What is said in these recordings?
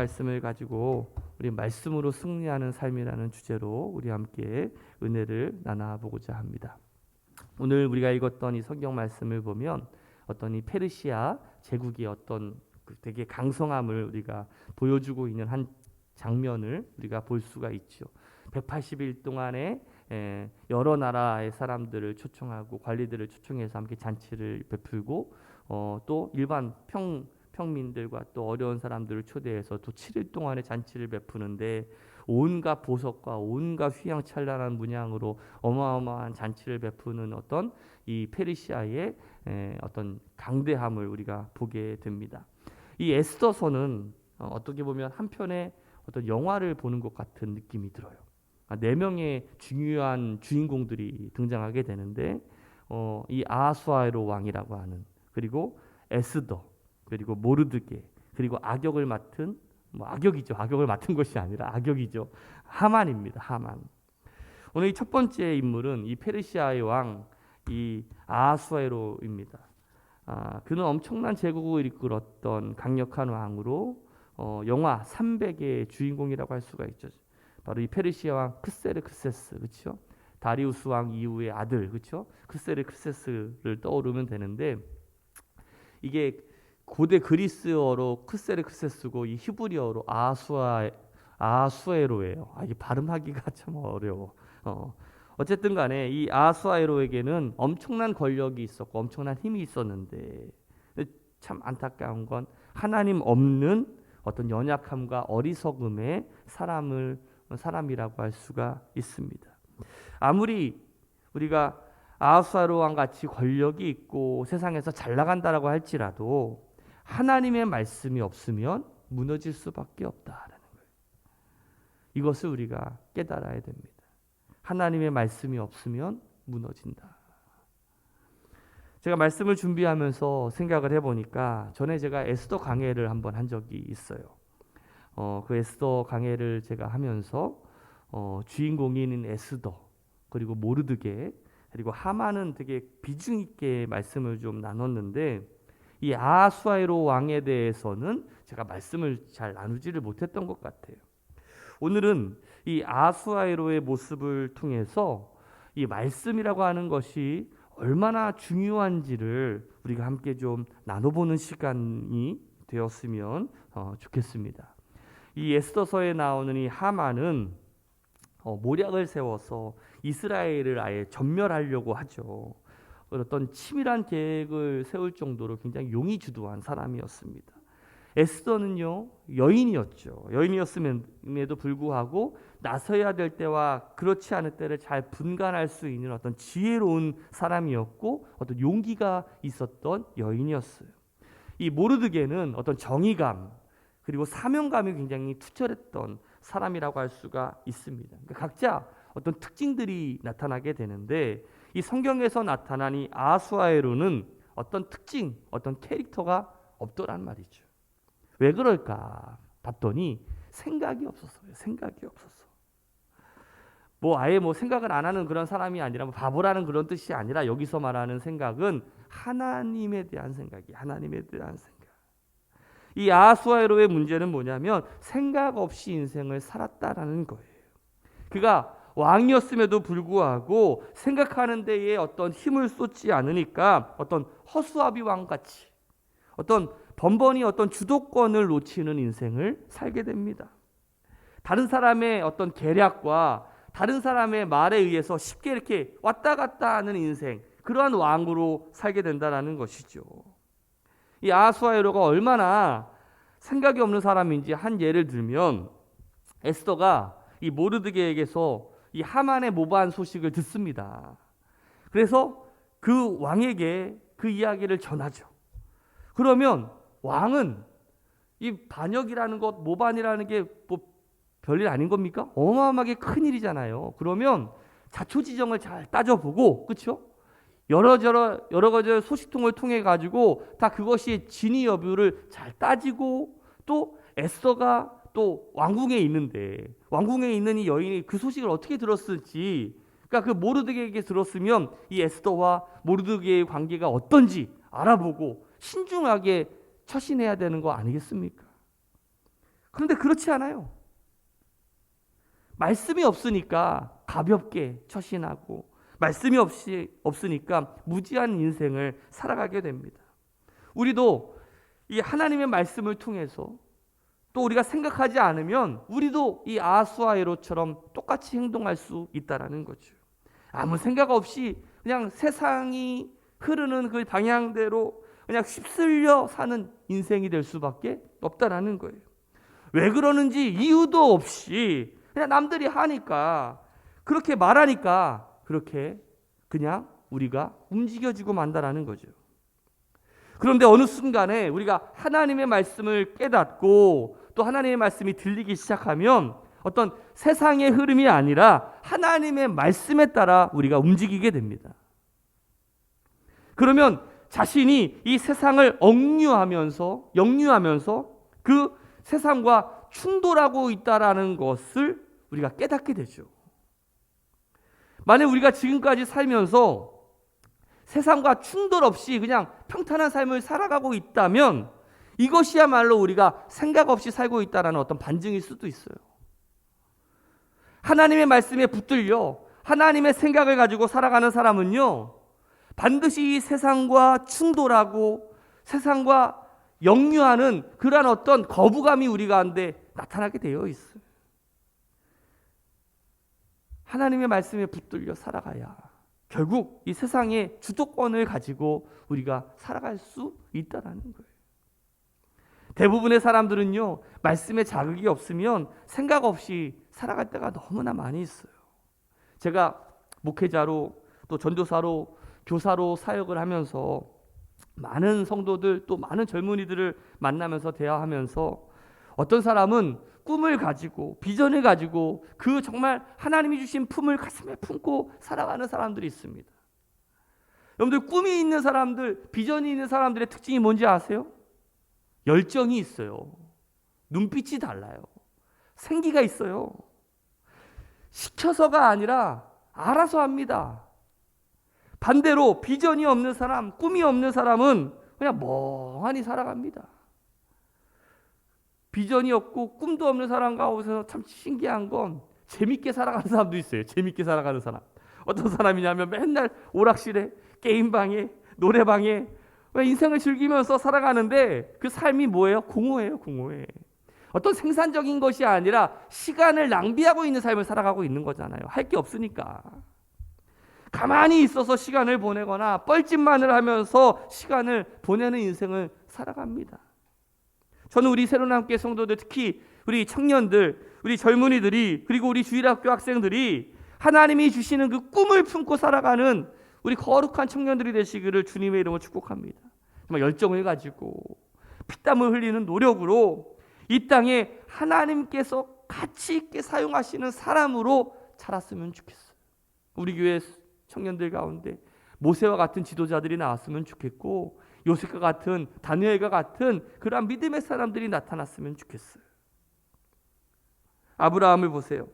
말씀을 가지고 우리 말씀으로 승리하는 삶이라는 주제로 우리 함께 은혜를 나눠보고자 합니다. 오늘 우리가 읽었던 이 성경 말씀을 보면 어떤 이 페르시아 제국의 어떤 되게 강성함을 우리가 보여주고 있는 한 장면을 우리가 볼 수가 있죠. 180일 동안에 여러 나라의 사람들을 초청하고 관리들을 초청해서 함께 잔치를 베풀고 또 일반 평민들과 또 어려운 사람들을 초대해서 또 7일 동안의 잔치를 베푸는데 온갖 보석과 온갖 휘황찬란한 문양으로 어마어마한 잔치를 베푸는 어떤 이 페르시아의 어떤 강대함을 우리가 보게 됩니다. 이 에스더서는 어떻게 보면 한편의 어떤 영화를 보는 것 같은 느낌이 들어요. 4명의 중요한 주인공들이 등장하게 되는데 이 아하수아에로 왕이라고 하는, 그리고 에스더, 그리고 모르드게, 그리고 악역을 맡은 악역이죠. 악역을 맡은 것이 아니라 악역이죠. 하만입니다. 하만. 오늘 이 첫 번째 인물은 이 페르시아의 왕 이 아하수에로입니다. 그는 엄청난 제국을 이끌었던 강력한 왕으로 영화 300의 주인공이라고 할 수가 있죠. 바로 이 페르시아 왕 크세르크세스, 그렇죠? 다리우스 왕 이후의 아들, 그렇죠? 크세르크세스를 떠오르면 되는데, 이게 고대 그리스어로 크세르크세스고 이 히브리어로 아하수에로예요. 이게 발음하기가 참 어려워. 어쨌든 간에 이 아하수에로에게는 엄청난 권력이 있었고 엄청난 힘이 있었는데, 참 안타까운 건 하나님 없는 어떤 연약함과 어리석음의 사람이라고 할 수가 있습니다. 아무리 우리가 아하수에로 왕 같이 권력이 있고 세상에서 잘 나간다라고 할지라도 하나님의 말씀이 없으면 무너질 수밖에 없다라는 거예요. 이것을 우리가 깨달아야 됩니다. 하나님의 말씀이 없으면 무너진다. 제가 말씀을 준비하면서 생각을 해보니까 전에 제가 에스더 강해를 한번 한 적이 있어요. 그 에스더 강해를 제가 하면서 주인공인 에스더, 그리고 모르드게, 그리고 하만은 되게 비중 있게 말씀을 좀 나눴는데, 이 아하수에로 왕에 대해서는 제가 말씀을 잘 나누지를 못했던 것 같아요. 오늘은 이 아하수에로의 모습을 통해서 이 말씀이라고 하는 것이 얼마나 중요한지를 우리가 함께 좀 나눠보는 시간이 되었으면 좋겠습니다. 이 에스더서에 나오는 이 하만은 모략을 세워서 이스라엘을 아예 전멸하려고 하죠. 어떤 치밀한 계획을 세울 정도로 굉장히 용의주도한 사람이었습니다. 에스더는요, 여인이었죠. 여인이었음에도 불구하고 나서야 될 때와 그렇지 않을 때를 잘 분간할 수 있는 어떤 지혜로운 사람이었고 어떤 용기가 있었던 여인이었어요. 이 모르드게는 어떤 정의감 그리고 사명감이 굉장히 투철했던 사람이라고 할 수가 있습니다. 그러니까 각자 어떤 특징들이 나타나게 되는데, 이 성경에서 나타난 이 아하수에로는 어떤 특징, 어떤 캐릭터가 없더란 말이죠. 왜 그럴까 봤더니 생각이 없었어요. 생각이 없었어. 아예 생각을 안 하는 그런 사람이 아니라 바보라는 그런 뜻이 아니라, 여기서 말하는 생각은 하나님에 대한 생각이에요. 하나님에 대한 생각. 이 아하수에로의 문제는 뭐냐면 생각 없이 인생을 살았다라는 거예요. 그가 왕이었음에도 불구하고 생각하는 데에 어떤 힘을 쏟지 않으니까 어떤 허수아비 왕같이 어떤 번번이 어떤 주도권을 놓치는 인생을 살게 됩니다. 다른 사람의 어떤 계략과 다른 사람의 말에 의해서 쉽게 이렇게 왔다 갔다 하는 인생, 그러한 왕으로 살게 된다는 것이죠. 이 아하수에로가 얼마나 생각이 없는 사람인지 한 예를 들면, 에스더가 이 모르드게에게서 이 하만의 모반 소식을 듣습니다. 그래서 그 왕에게 그 이야기를 전하죠. 그러면 왕은 이 반역이라는 것, 모반이라는 게 별일 아닌 겁니까? 어마어마하게 큰 일이잖아요. 그러면 자초지정을 잘 따져보고, 그렇죠? 여러 가지 소식통을 통해 가지고 다 그것이 진위 여부를 잘 따지고, 또 에스더가 또 왕궁에 있는데 왕궁에 있는 이 여인이 그 소식을 어떻게 들었을지, 그러니까 그 모르드게에게 들었으면 이 에스더와 모르드게의 관계가 어떤지 알아보고 신중하게 처신해야 되는 거 아니겠습니까? 그런데 그렇지 않아요. 말씀이 없으니까 가볍게 처신하고 말씀이 없으니까 무지한 인생을 살아가게 됩니다. 우리도 이 하나님의 말씀을 통해서 또 우리가 생각하지 않으면 우리도 이 아하수아에로처럼 똑같이 행동할 수 있다라는 거죠. 아무 생각 없이 그냥 세상이 흐르는 그 방향대로 그냥 휩쓸려 사는 인생이 될 수밖에 없다라는 거예요. 왜 그러는지 이유도 없이 그냥 남들이 하니까 그렇게 말하니까 그렇게 그냥 우리가 움직여지고 만다라는 거죠. 그런데 어느 순간에 우리가 하나님의 말씀을 깨닫고 또 하나님의 말씀이 들리기 시작하면 어떤 세상의 흐름이 아니라 하나님의 말씀에 따라 우리가 움직이게 됩니다. 그러면 자신이 이 세상을 역류하면서 그 세상과 충돌하고 있다라는 것을 우리가 깨닫게 되죠. 만약 우리가 지금까지 살면서 세상과 충돌 없이 그냥 평탄한 삶을 살아가고 있다면 이것이야말로 우리가 생각 없이 살고 있다는 어떤 반증일 수도 있어요. 하나님의 말씀에 붙들려 하나님의 생각을 가지고 살아가는 사람은요, 반드시 이 세상과 충돌하고 세상과 역류하는 그러한 어떤 거부감이 우리 가운데 나타나게 되어 있어요. 하나님의 말씀에 붙들려 살아가야 결국 이 세상의 주도권을 가지고 우리가 살아갈 수 있다는 거예요. 대부분의 사람들은요, 말씀에 자극이 없으면 생각 없이 살아갈 때가 너무나 많이 있어요. 제가 목회자로 또 전도사로 교사로 사역을 하면서 많은 성도들 또 많은 젊은이들을 만나면서 대화하면서 어떤 사람은 꿈을 가지고 비전을 가지고 그 정말 하나님이 주신 품을 가슴에 품고 살아가는 사람들이 있습니다. 여러분들 꿈이 있는 사람들, 비전이 있는 사람들의 특징이 뭔지 아세요? 열정이 있어요. 눈빛이 달라요. 생기가 있어요. 시켜서가 아니라 알아서 합니다. 반대로 비전이 없는 사람, 꿈이 없는 사람은 그냥 멍하니 살아갑니다. 비전이 없고 꿈도 없는 사람 가운데서 참 신기한 건 재밌게 살아가는 사람도 있어요. 재밌게 살아가는 사람. 어떤 사람이냐면 맨날 오락실에, 게임방에, 노래방에 인생을 즐기면서 살아가는데 그 삶이 뭐예요? 공허해요. 공허해. 어떤 생산적인 것이 아니라 시간을 낭비하고 있는 삶을 살아가고 있는 거잖아요. 할 게 없으니까. 가만히 있어서 시간을 보내거나 뻘짓만을 하면서 시간을 보내는 인생을 살아갑니다. 저는 우리 새로남교회 성도들, 특히 우리 청년들, 우리 젊은이들이, 그리고 우리 주일학교 학생들이 하나님이 주시는 그 꿈을 품고 살아가는 우리 거룩한 청년들이 되시기를 주님의 이름으로 축복합니다. 정말 열정을 가지고 피땀을 흘리는 노력으로 이 땅에 하나님께서 가치 있게 사용하시는 사람으로 자랐으면 좋겠어요. 우리 교회 청년들 가운데 모세와 같은 지도자들이 나왔으면 좋겠고, 요셉과 같은, 다니엘과 같은 그러한 믿음의 사람들이 나타났으면 좋겠어요. 아브라함을 보세요.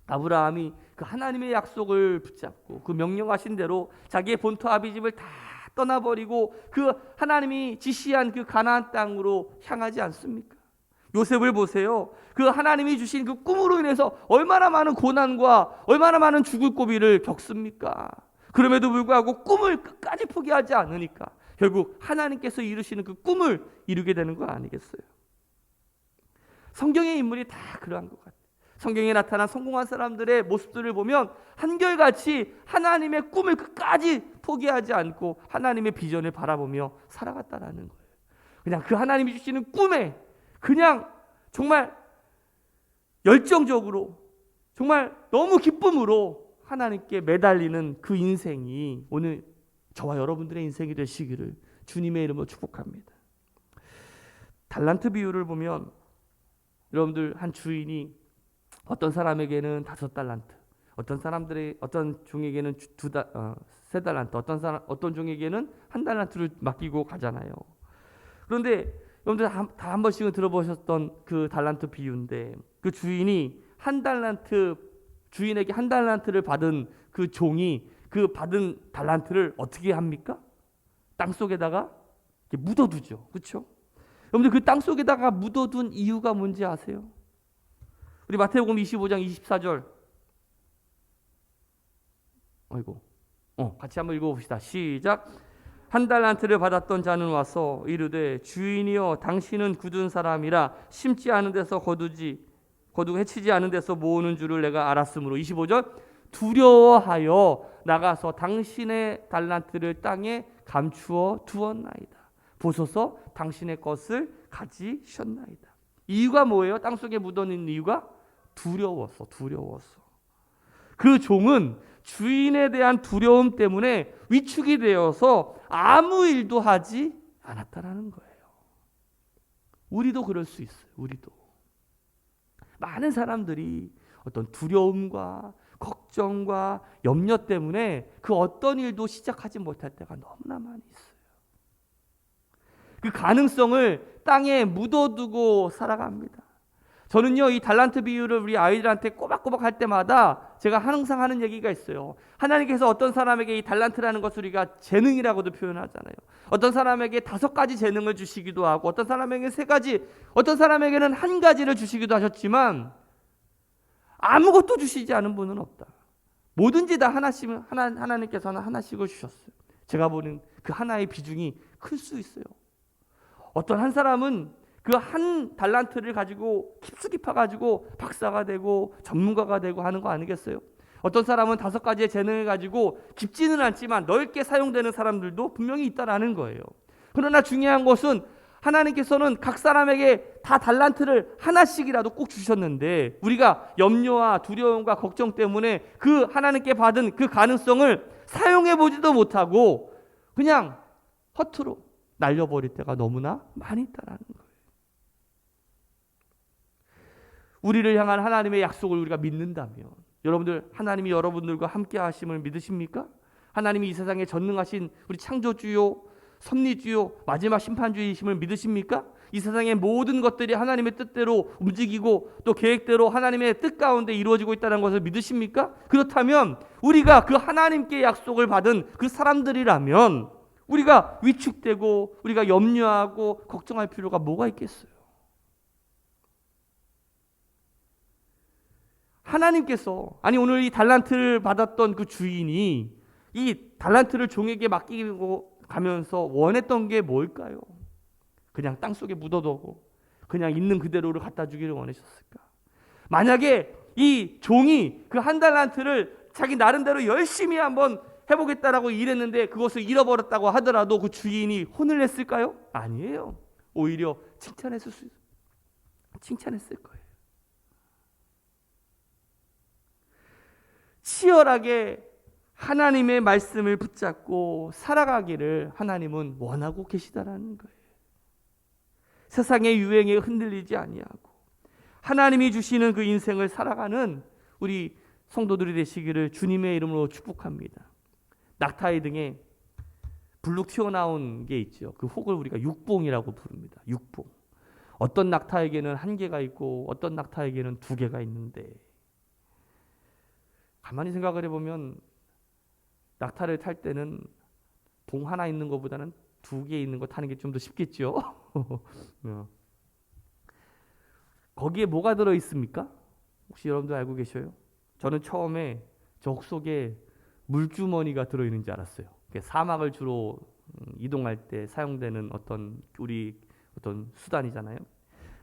아브라함이 그 하나님의 약속을 붙잡고 그 명령하신 대로 자기의 본토 아비집을 다 떠나버리고 그 하나님이 지시한 그 가나안 땅으로 향하지 않습니까? 요셉을 보세요. 그 하나님이 주신 그 꿈으로 인해서 얼마나 많은 고난과 얼마나 많은 죽을 고비를 겪습니까? 그럼에도 불구하고 꿈을 끝까지 포기하지 않으니까 결국 하나님께서 이루시는 그 꿈을 이루게 되는 거 아니겠어요? 성경의 인물이 다 그러한 것 같아요. 성경에 나타난 성공한 사람들의 모습들을 보면 한결같이 하나님의 꿈을 끝까지 포기하지 않고 하나님의 비전을 바라보며 살아갔다라는 거예요. 그냥 그 하나님이 주시는 꿈에 그냥 정말 열정적으로 정말 너무 기쁨으로 하나님께 매달리는 그 인생이 오늘 저와 여러분들의 인생이 되시기를 주님의 이름으로 축복합니다. 달란트 비유를 보면 여러분들 한 주인이 어떤 사람에게는 5달란트, 어떤 종에게는 3달란트, 어떤 종에게는 1달란트를 맡기고 가잖아요. 그런데 여러분들 다 한 번씩은 들어보셨던 그 달란트 비유인데, 그 주인에게 1달란트를 받은 그 종이 그 받은 달란트를 어떻게 합니까? 땅 속에다가 묻어두죠. 그렇죠? 여러분들 그 땅 속에다가 묻어둔 이유가 뭔지 아세요? 우리 마태복음 25장 24절. 아이고. 같이 한번 읽어봅시다. 시작. 한 달란트를 받았던 자는 와서 이르되 주인이여 당신은 굳은 사람이라 심지 않은 데서 거두고 해치지 않은 데서 모으는 줄을 내가 알았으므로 25절 두려워하여 나가서 당신의 달란트를 땅에 감추어 두었나이다. 보소서 당신의 것을 가지셨나이다. 이유가 뭐예요? 땅속에 묻어있는 이유가 두려워서. 그 종은 주인에 대한 두려움 때문에 위축이 되어서 아무 일도 하지 않았다라는 거예요. 우리도 그럴 수 있어요. 우리도. 많은 사람들이 어떤 두려움과 걱정과 염려 때문에 그 어떤 일도 시작하지 못할 때가 너무나 많이 있어요. 그 가능성을 땅에 묻어두고 살아갑니다. 저는요, 이 달란트 비유를 우리 아이들한테 꼬박꼬박 할 때마다 제가 항상 하는 얘기가 있어요. 하나님께서 어떤 사람에게 이 달란트라는 것을 우리가 재능이라고도 표현하잖아요. 어떤 사람에게 5가지 재능을 주시기도 하고, 어떤 사람에게 3가지, 어떤 사람에게는 1가지를 주시기도 하셨지만 아무것도 주시지 않은 분은 없다. 뭐든지 다 하나씩, 하나님께서는 하나씩을 주셨어요. 제가 보는 그 하나의 비중이 클 수 있어요. 어떤 한 사람은 그 한 달란트를 가지고 깊숙이 파가지고 박사가 되고 전문가가 되고 하는 거 아니겠어요? 어떤 사람은 5가지의 재능을 가지고 깊지는 않지만 넓게 사용되는 사람들도 분명히 있다라는 거예요. 그러나 중요한 것은 하나님께서는 각 사람에게 다 달란트를 하나씩이라도 꼭 주셨는데 우리가 염려와 두려움과 걱정 때문에 그 하나님께 받은 그 가능성을 사용해 보지도 못하고 그냥 허투루 날려버릴 때가 너무나 많이 있다라는 거예요. 우리를 향한 하나님의 약속을 우리가 믿는다면 여러분들 하나님이 여러분들과 함께 하심을 믿으십니까? 하나님이 이 세상에 전능하신 우리 창조주요 섭리주요 마지막 심판주이심을 믿으십니까? 이 세상의 모든 것들이 하나님의 뜻대로 움직이고 또 계획대로 하나님의 뜻 가운데 이루어지고 있다는 것을 믿으십니까? 그렇다면 우리가 그 하나님께 약속을 받은 그 사람들이라면 우리가 위축되고 우리가 염려하고 걱정할 필요가 뭐가 있겠어요? 하나님께서 오늘 이 달란트를 받았던 그 주인이 이 달란트를 종에게 맡기고 가면서 원했던 게 뭘까요? 그냥 땅속에 묻어두고 그냥 있는 그대로를 갖다 주기를 원하셨을까? 만약에 이 종이 그 한 달란트를 자기 나름대로 열심히 한번 해보겠다라고 일했는데 그것을 잃어버렸다고 하더라도 그 주인이 혼을 냈을까요? 아니에요. 오히려 칭찬했을 거예요. 치열하게 하나님의 말씀을 붙잡고 살아가기를 하나님은 원하고 계시다라는 거예요. 세상의 유행에 흔들리지 아니하고 하나님이 주시는 그 인생을 살아가는 우리 성도들이 되시기를 주님의 이름으로 축복합니다. 낙타의 등에 불룩 튀어나온 게 있죠. 그 혹을 우리가 육봉이라고 부릅니다. 육봉. 어떤 낙타에게는 1개가 있고 어떤 낙타에게는 2개가 있는데 가만히 생각을 해보면 낙타를 탈 때는 봉 하나 있는 것보다는 2개 있는 거 타는 게 좀 더 쉽겠죠. 거기에 뭐가 들어있습니까? 혹시 여러분들 알고 계셔요? 저는 처음에 저 혹 속에 물주머니가 들어있는 줄 알았어요. 사막을 주로 이동할 때 사용되는 어떤 수단이잖아요.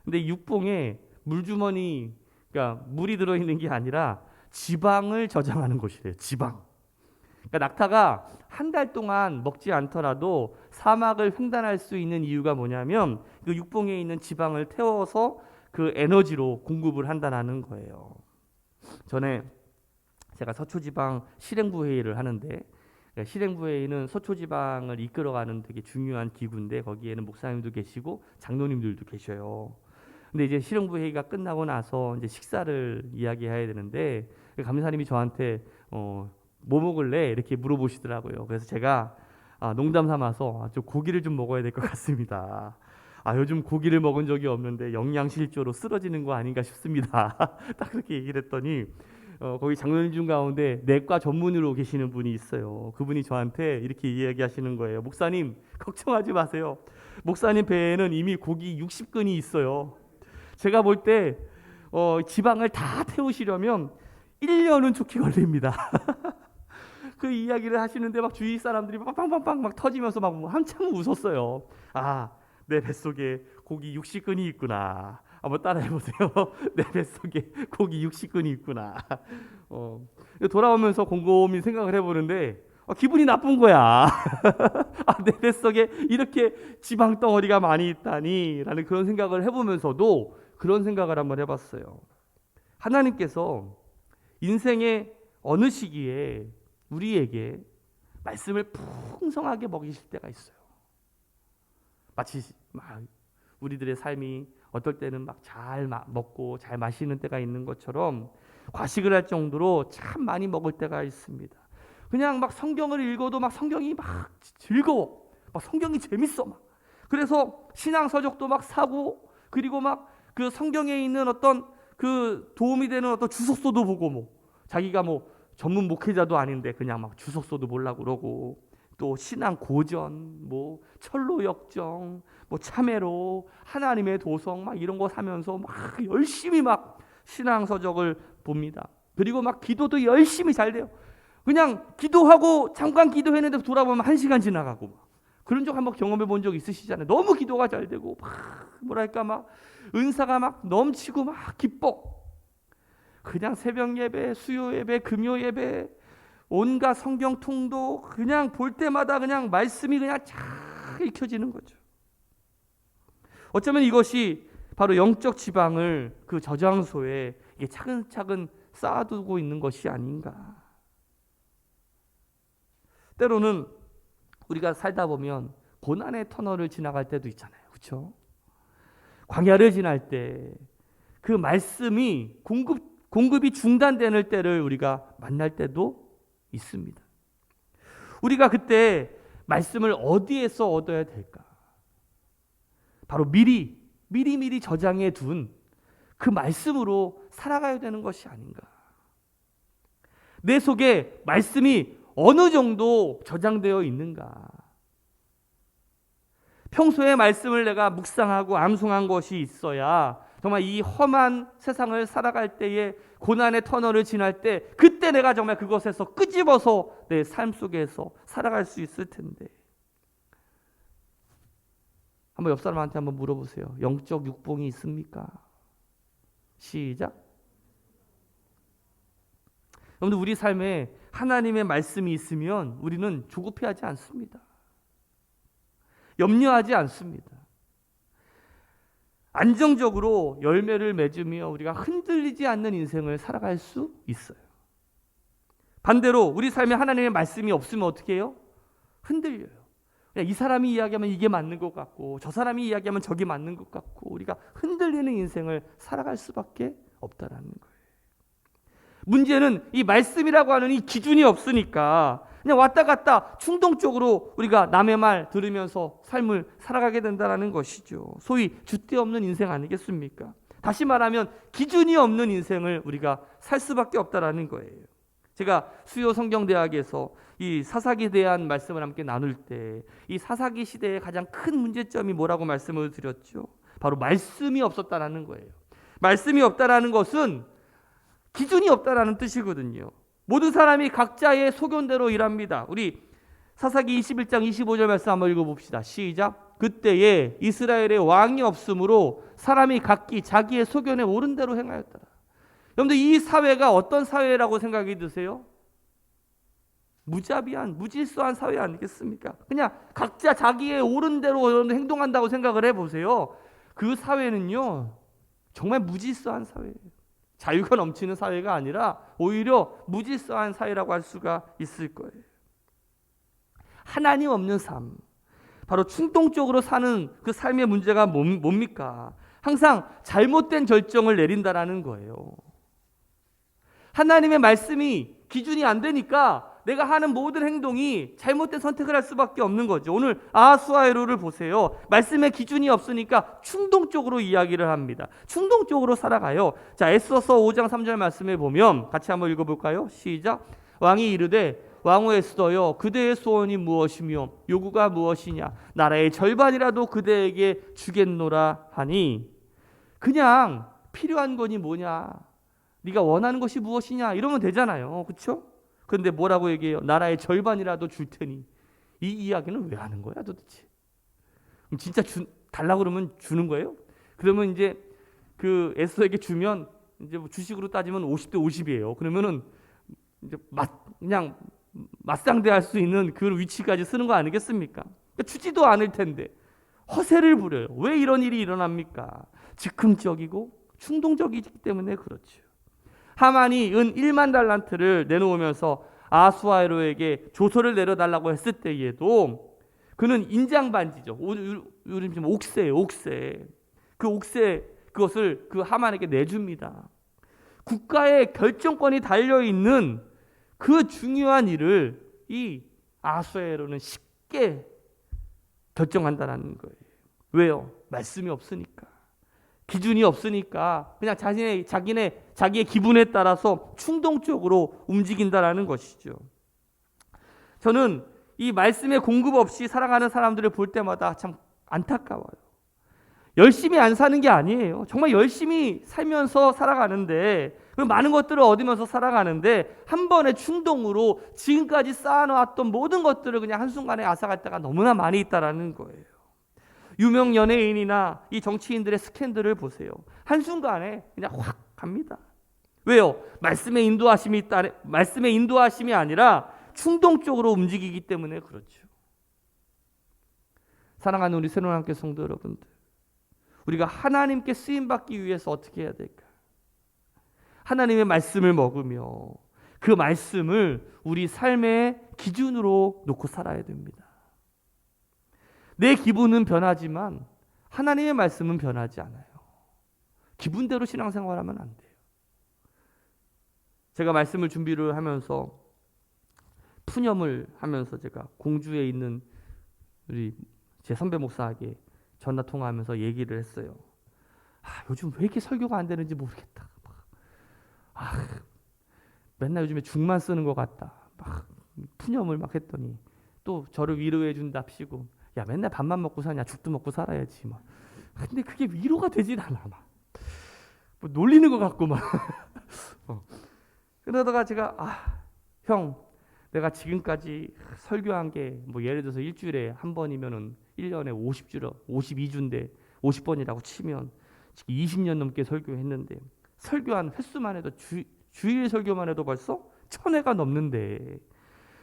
근데 육봉에 물주머니, 그러니까 물이 들어있는 게 아니라 지방을 저장하는 곳이래요. 지방. 그러니까 낙타가 한 달 동안 먹지 않더라도 사막을 횡단할 수 있는 이유가 뭐냐면 그 육봉에 있는 지방을 태워서 그 에너지로 공급을 한다는 거예요. 전에 제가 서초지방 실행부 회의를 하는데 실행부 회의는 서초지방을 이끌어가는 되게 중요한 기구인데 거기에는 목사님도 계시고 장로님들도 계셔요. 근데 이제 실행부 회의가 끝나고 나서 이제 식사를 이야기해야 되는데 감사님이 저한테 뭐 먹을래? 이렇게 물어보시더라고요. 그래서 제가 농담 삼아서 좀 고기를 좀 먹어야 될 것 같습니다. 요즘 고기를 먹은 적이 없는데 영양실조로 쓰러지는 거 아닌가 싶습니다. 딱 그렇게 얘기를 했더니 거기 장로님 중 가운데 내과 전문의로 계시는 분이 있어요. 그분이 저한테 이렇게 이야기하시는 거예요. 목사님, 걱정하지 마세요. 목사님 배에는 이미 고기 60근이 있어요. 제가 볼 때 지방을 다 태우시려면 1년은 좋게 걸립니다. 그 이야기를 하시는데 막 주위 사람들이 빵빵빵빵 막 터지면서 막 한참 웃었어요. 아, 내 뱃속에 고기 60근이 있구나. 한번 따라해보세요. 내 뱃속에 고기 60근이 있구나. 돌아오면서 곰곰이 생각을 해보는데 기분이 나쁜 거야. 아, 내 뱃속에 이렇게 지방 덩어리가 많이 있다니 라는 그런 생각을 해보면서도 그런 생각을 한번 해봤어요. 하나님께서 인생의 어느 시기에 우리에게 말씀을 풍성하게 먹이실 때가 있어요. 마치 막 우리들의 삶이 어떨 때는 막 잘 먹고 잘 마시는 때가 있는 것처럼 과식을 할 정도로 참 많이 먹을 때가 있습니다. 그냥 막 성경을 읽어도 막 성경이 막 즐거워. 막 성경이 재밌어. 막. 그래서 신앙 서적도 막 사고 그리고 막 그 성경에 있는 어떤 그 도움이 되는 어떤 주석서도 보고 뭐 자기가 뭐 전문 목회자도 아닌데 그냥 막 주석서도 보려고 그러고 또 신앙 고전, 뭐 철로 역정, 뭐 참회로, 하나님의 도성 막 이런 거 사면서 막 열심히 막 신앙 서적을 봅니다. 그리고 막 기도도 열심히 잘 돼요. 그냥 기도하고 잠깐 기도했는데 돌아보면 1시간 지나가고 막. 그런 적 한번 경험해 본 적 있으시잖아요. 너무 기도가 잘 되고 막 뭐랄까 막 은사가 막 넘치고 막 기뻐. 그냥 새벽 예배, 수요 예배, 금요 예배 온갖 성경 통도 그냥 볼 때마다 그냥 말씀이 그냥 잘 읽혀지는 거죠. 어쩌면 이것이 바로 영적 지방을 그 저장소에 차근차근 쌓아두고 있는 것이 아닌가. 때로는 우리가 살다 보면 고난의 터널을 지나갈 때도 있잖아요. 그렇죠? 광야를 지날 때 그 말씀이 공급이 중단되는 때를 우리가 만날 때도 있습니다. 우리가 그때 말씀을 어디에서 얻어야 될까? 바로 미리 저장해 둔 그 말씀으로 살아가야 되는 것이 아닌가. 내 속에 말씀이 어느 정도 저장되어 있는가. 평소에 말씀을 내가 묵상하고 암송한 것이 있어야 정말 이 험한 세상을 살아갈 때에 고난의 터널을 지날 때 그때 내가 정말 그것에서 끄집어서 내 삶 속에서 살아갈 수 있을 텐데. 한번 옆 사람한테 한번 물어보세요. 영적 육봉이 있습니까? 시작. 여러분들 우리 삶에 하나님의 말씀이 있으면 우리는 조급해하지 않습니다. 염려하지 않습니다. 안정적으로 열매를 맺으며 우리가 흔들리지 않는 인생을 살아갈 수 있어요. 반대로 우리 삶에 하나님의 말씀이 없으면 어떻게 해요? 흔들려요. 그냥 이 사람이 이야기하면 이게 맞는 것 같고 저 사람이 이야기하면 저게 맞는 것 같고 우리가 흔들리는 인생을 살아갈 수밖에 없다라는 거예요. 문제는 이 말씀이라고 하는 이 기준이 없으니까 그냥 왔다 갔다 충동적으로 우리가 남의 말 들으면서 삶을 살아가게 된다는 것이죠. 소위 줏대 없는 인생 아니겠습니까? 다시 말하면 기준이 없는 인생을 우리가 살 수밖에 없다라는 거예요. 제가 수요 성경대학에서 이 사사기에 대한 말씀을 함께 나눌 때 이 사사기 시대의 가장 큰 문제점이 뭐라고 말씀을 드렸죠? 바로 말씀이 없었다라는 거예요. 말씀이 없다라는 것은 기준이 없다라는 뜻이거든요. 모든 사람이 각자의 소견대로 일합니다. 우리 사사기 21장 25절 말씀 한번 읽어봅시다. 시작. 그때에 이스라엘의 왕이 없으므로 사람이 각기 자기의 소견에 옳은 대로 행하였더라. 여러분들 이 사회가 어떤 사회라고 생각이 드세요? 무자비한, 무질서한 사회 아니겠습니까? 그냥 각자 자기의 옳은 대로 행동한다고 생각을 해보세요. 그 사회는요 정말 무질서한 사회예요. 자유가 넘치는 사회가 아니라 오히려 무질서한 사회라고 할 수가 있을 거예요. 하나님 없는 삶, 바로 충동적으로 사는 그 삶의 문제가 뭡니까? 항상 잘못된 결정을 내린다라는 거예요. 하나님의 말씀이 기준이 안 되니까 내가 하는 모든 행동이 잘못된 선택을 할 수밖에 없는 거죠. 오늘 아하수아에로를 보세요. 말씀의 기준이 없으니까 충동적으로 이야기를 합니다. 충동적으로 살아가요. 자, 에스더서 5장 3절 말씀에 보면 같이 한번 읽어볼까요? 시작. 왕이 이르되 왕후 에스더여, 그대의 소원이 무엇이며 요구가 무엇이냐? 나라의 절반이라도 그대에게 주겠노라 하니. 그냥 필요한 거니 뭐냐? 네가 원하는 것이 무엇이냐? 이러면 되잖아요. 그렇죠? 그런데 뭐라고 얘기해요? 나라의 절반이라도 줄 테니. 이 이야기는 왜 하는 거야 도대체? 그럼 진짜 달라고 그러면 주는 거예요? 그러면 이제 그 에스더에게 주면 이제 뭐 주식으로 따지면 50대 50이에요. 그러면은 이제 그냥 맞상대할 수 있는 그 위치까지 쓰는 거 아니겠습니까? 그러니까 주지도 않을 텐데 허세를 부려요. 왜 이런 일이 일어납니까? 즉흥적이고 충동적이기 때문에 그렇죠. 하만이 은 1만 달란트를 내놓으면서 아하수아에로에게 조서를 내려달라고 했을 때에도 그는 인장반지죠. 요즘 지금 옥새예요. 옥새. 그 옥새 그것을 그 하만에게 내줍니다. 국가의 결정권이 달려있는 그 중요한 일을 이 아하수아에로는 쉽게 결정한다는 거예요. 왜요? 말씀이 없으니까. 기준이 없으니까 그냥 자기의 기분에 따라서 충동적으로 움직인다라는 것이죠. 저는 이 말씀의 공급 없이 살아가는 사람들을 볼 때마다 참 안타까워요. 열심히 안 사는 게 아니에요. 정말 열심히 살면서 살아가는데, 많은 것들을 얻으면서 살아가는데 한 번의 충동으로 지금까지 쌓아놓았던 모든 것들을 그냥 한순간에 앗아갈 때가 너무나 많이 있다라는 거예요. 유명 연예인이나 이 정치인들의 스캔들을 보세요. 한순간에 그냥 확 갑니다. 왜요? 말씀의 인도하심이 아니라 충동적으로 움직이기 때문에 그렇죠. 사랑하는 우리 새로운 함께 성도 여러분들, 우리가 하나님께 쓰임받기 위해서 어떻게 해야 될까? 하나님의 말씀을 먹으며 그 말씀을 우리 삶의 기준으로 놓고 살아야 됩니다. 내 기분은 변하지만 하나님의 말씀은 변하지 않아요. 기분대로 신앙생활하면 안 돼요. 제가 말씀을 준비를 하면서 푸념을 하면서 제가 공주에 있는 우리 제 선배 목사에게 전화 통화하면서 얘기를 했어요. 요즘 왜 이렇게 설교가 안 되는지 모르겠다. 맨날 요즘에 죽만 쓰는 것 같다. 푸념을 막 했더니 또 저를 위로해 준답시고, 야, 맨날 밥만 먹고 사냐? 죽도 먹고 살아야지. 근데 그게 위로가 되진 않아. 뭐 놀리는 것 같고 막. 그러다가 제가 형, 내가 지금까지 설교한 게 뭐 예를 들어서 일주일에 한 번이면은 1년에 52주인데 50번이라고 치면 지금 20년 넘게 설교했는데 설교한 횟수만 해도 주일 설교만 해도 벌써 1000회가 넘는데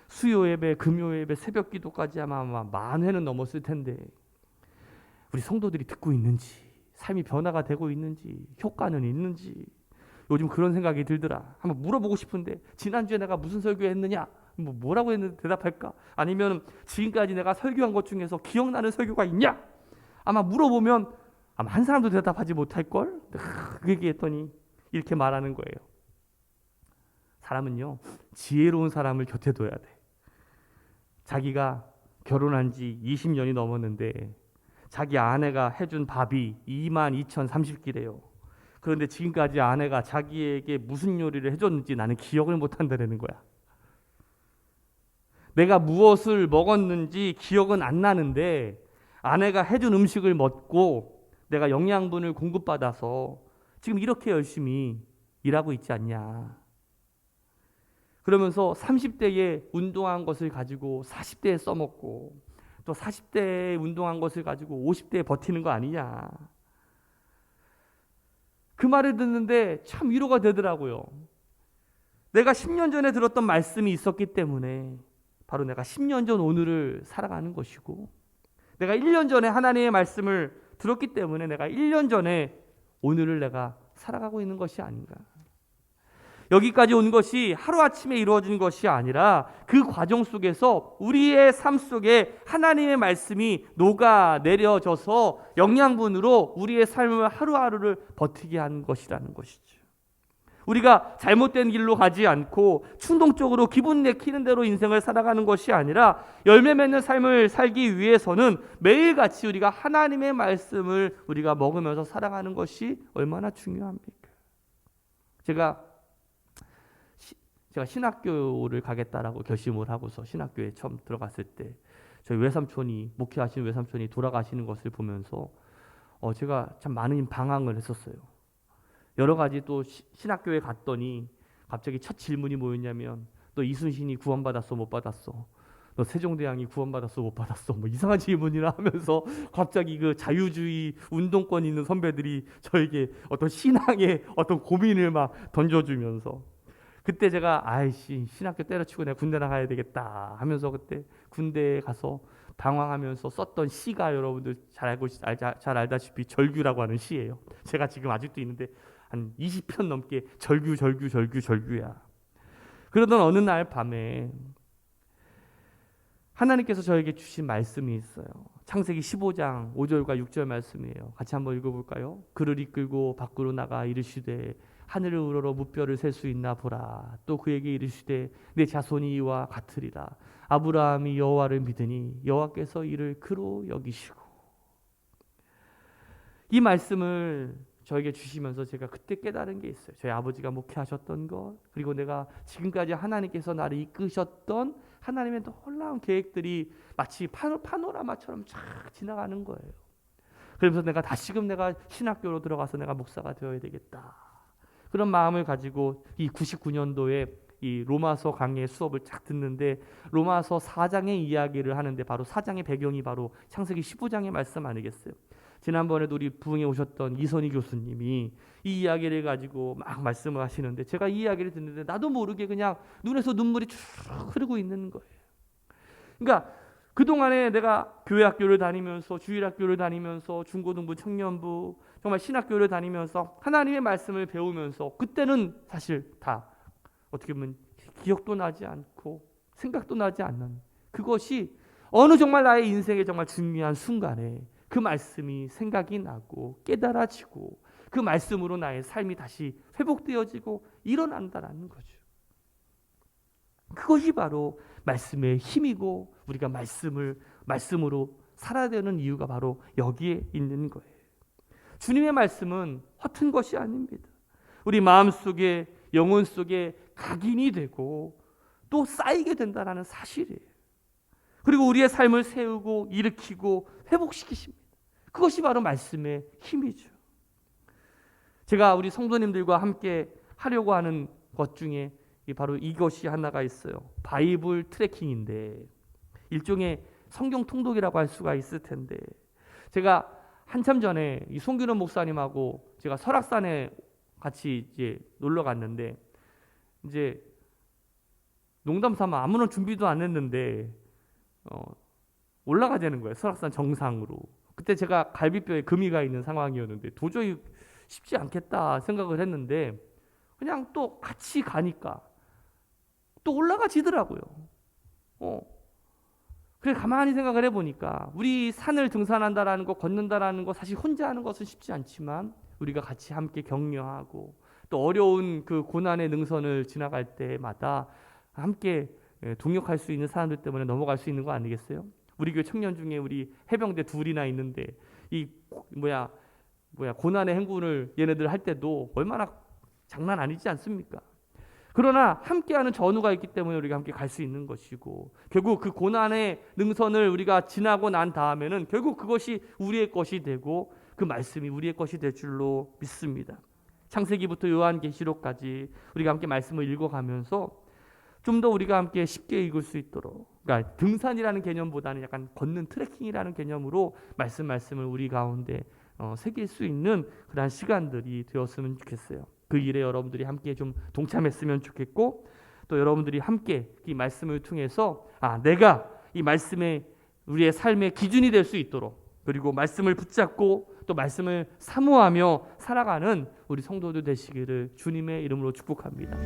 수요 예배, 금요 예배, 새벽 기도까지 아마 10,000회는 넘었을 텐데 우리 성도들이 듣고 있는지, 삶이 변화가 되고 있는지, 효과는 있는지 요즘 그런 생각이 들더라. 한번 물어보고 싶은데 지난주에 내가 무슨 설교했느냐? 뭐라고 했는데 대답할까? 아니면 지금까지 내가 설교한 것 중에서 기억나는 설교가 있냐? 아마 물어보면 아마 한 사람도 대답하지 못할걸? 그 얘기했더니 이렇게 말하는 거예요. 사람은요, 지혜로운 사람을 곁에 둬야 돼. 자기가 결혼한 지 20년이 넘었는데 자기 아내가 해준 밥이 22,030끼래요. 그런데 지금까지 아내가 자기에게 무슨 요리를 해줬는지 나는 기억을 못한다는 거야. 내가 무엇을 먹었는지 기억은 안 나는데 아내가 해준 음식을 먹고 내가 영양분을 공급받아서 지금 이렇게 열심히 일하고 있지 않냐. 그러면서 30대에 운동한 것을 가지고 40대에 써먹고 또 40대에 운동한 것을 가지고 50대에 버티는 거 아니냐. 그 말을 듣는데 참 위로가 되더라고요. 내가 10년 전에 들었던 말씀이 있었기 때문에 바로 내가 10년 전 오늘을 살아가는 것이고, 내가 1년 전에 하나님의 말씀을 들었기 때문에 내가 1년 전에 오늘을 내가 살아가고 있는 것이 아닌가. 여기까지 온 것이 하루아침에 이루어진 것이 아니라 그 과정 속에서 우리의 삶 속에 하나님의 말씀이 녹아내려져서 영양분으로 우리의 삶을 하루하루를 버티게 한 것이라는 것이죠. 우리가 잘못된 길로 가지 않고 충동적으로 기분 내키는 대로 인생을 살아가는 것이 아니라 열매 맺는 삶을 살기 위해서는 매일같이 우리가 하나님의 말씀을 우리가 먹으면서 살아가는 것이 얼마나 중요합니까? 제가 신학교를 가겠다라고 결심을 하고서 신학교에 처음 들어갔을 때 저희 외삼촌이 목회하시는 외삼촌이 돌아가시는 것을 보면서 제가 참 많은 방황을 했었어요. 여러 가지 또 신학교에 갔더니 갑자기 첫 질문이 뭐였냐면 너 이순신이 구원받았어 못 받았어? 너 세종대왕이 구원받았어 못 받았어? 뭐 이상한 질문이라 하면서 갑자기 그 자유주의 운동권 있는 선배들이 저에게 어떤 신앙의 어떤 고민을 막 던져주면서 그때 제가 신학교 때려치고 내가 군대 나가야 되겠다 하면서 그때 군대에 가서 방황하면서 썼던 시가 여러분들 잘 알다시피 절규라고 하는 시예요. 제가 지금 아직도 있는데 한 20편 넘게 절규야. 그러던 어느 날 밤에 하나님께서 저에게 주신 말씀이 있어요. 창세기 15장 5절과 6절 말씀이에요. 같이 한번 읽어볼까요? 그를 이끌고 밖으로 나가 이르시되 하늘을 우러러 무뼈를 셀 수 있나 보라. 또 그에게 이르시되 내 자손이 이와 같으리라. 아브라함이 여호와를 믿으니 여호와께서 이를 그로 여기시고. 이 말씀을 저에게 주시면서 제가 그때 깨달은 게 있어요. 저희 아버지가 목회하셨던 것, 그리고 내가 지금까지 하나님께서 나를 이끄셨던 하나님의 놀라운 계획들이 마치 파노라마처럼 쫙 지나가는 거예요. 그러면서 내가 다시금 내가 신학교로 들어가서 내가 목사가 되어야 되겠다. 그런 마음을 가지고 이 99년도에 이 로마서 강의 수업을 쫙 듣는데 로마서 4장의 이야기를 하는데 바로 4장의 배경이 바로 창세기 15장의 말씀 아니겠어요? 지난번에도 우리 부흥에 오셨던 이선희 교수님이 이 이야기를 가지고 막 말씀을 하시는데 제가 이 이야기를 듣는데 나도 모르게 그냥 눈에서 눈물이 쭉 흐르고 있는 거예요. 그러니까 그동안에 내가 교회 학교를 다니면서 주일학교를 다니면서 중고등부 청년부 정말 신학교를 다니면서 하나님의 말씀을 배우면서 그때는 사실 다 어떻게 보면 기억도 나지 않고 생각도 나지 않는 그것이 어느 정말 나의 인생의 정말 중요한 순간에 그 말씀이 생각이 나고 깨달아지고 그 말씀으로 나의 삶이 다시 회복되어지고 일어난다라는 거죠. 그것이 바로 말씀의 힘이고 우리가 말씀으로 살아야 되는 이유가 바로 여기에 있는 거예요. 주님의 말씀은 허튼 것이 아닙니다. 우리 마음속에 영혼 속에 각인이 되고 또 쌓이게 된다는 사실이에요. 그리고 우리의 삶을 세우고 일으키고 회복시키십니다. 그것이 바로 말씀의 힘이죠. 제가 우리 성도님들과 함께 하려고 하는 것 중에 바로 이것이 하나가 있어요. 바이블 트래킹인데 일종의 성경 통독이라고 할 수가 있을 텐데 제가 한참 전에 이 송규는 목사님하고 제가 설악산에 같이 이제 놀러 갔는데 이제 농담 삼아 아무런 준비도 안 했는데 올라가자는 거예요. 설악산 정상으로. 그때 제가 갈비뼈에 금이 가 있는 상황이었는데 도저히 쉽지 않겠다 생각을 했는데 그냥 또 같이 가니까 또 올라가지더라고요. 그래 가만히 생각을 해보니까 우리 산을 등산한다라는 거 걷는다라는 거 사실 혼자 하는 것은 쉽지 않지만 우리가 같이 함께 격려하고 또 어려운 그 고난의 능선을 지나갈 때마다 함께 동역할 수 있는 사람들 때문에 넘어갈 수 있는 거 아니겠어요? 우리 교회 청년 중에 우리 해병대 둘이나 있는데 이 고난의 행군을 얘네들 할 때도 얼마나 장난 아니지 않습니까? 그러나 함께하는 전우가 있기 때문에 우리가 함께 갈 수 있는 것이고 결국 그 고난의 능선을 우리가 지나고 난 다음에는 결국 그것이 우리의 것이 되고 그 말씀이 우리의 것이 될 줄로 믿습니다. 창세기부터 요한계시록까지 우리가 함께 말씀을 읽어가면서 좀 더 우리가 함께 쉽게 읽을 수 있도록 그러니까 등산이라는 개념보다는 약간 걷는 트레킹이라는 개념으로 말씀을 우리 가운데 새길 수 있는 그런 시간들이 되었으면 좋겠어요. 그 일에 여러분들이 함께 좀 동참했으면 좋겠고 또 여러분들이 함께 이 말씀을 통해서 내가 이 말씀에 우리의 삶의 기준이 될 수 있도록 그리고 말씀을 붙잡고 또 말씀을 사모하며 살아가는 우리 성도들 되시기를 주님의 이름으로 축복합니다.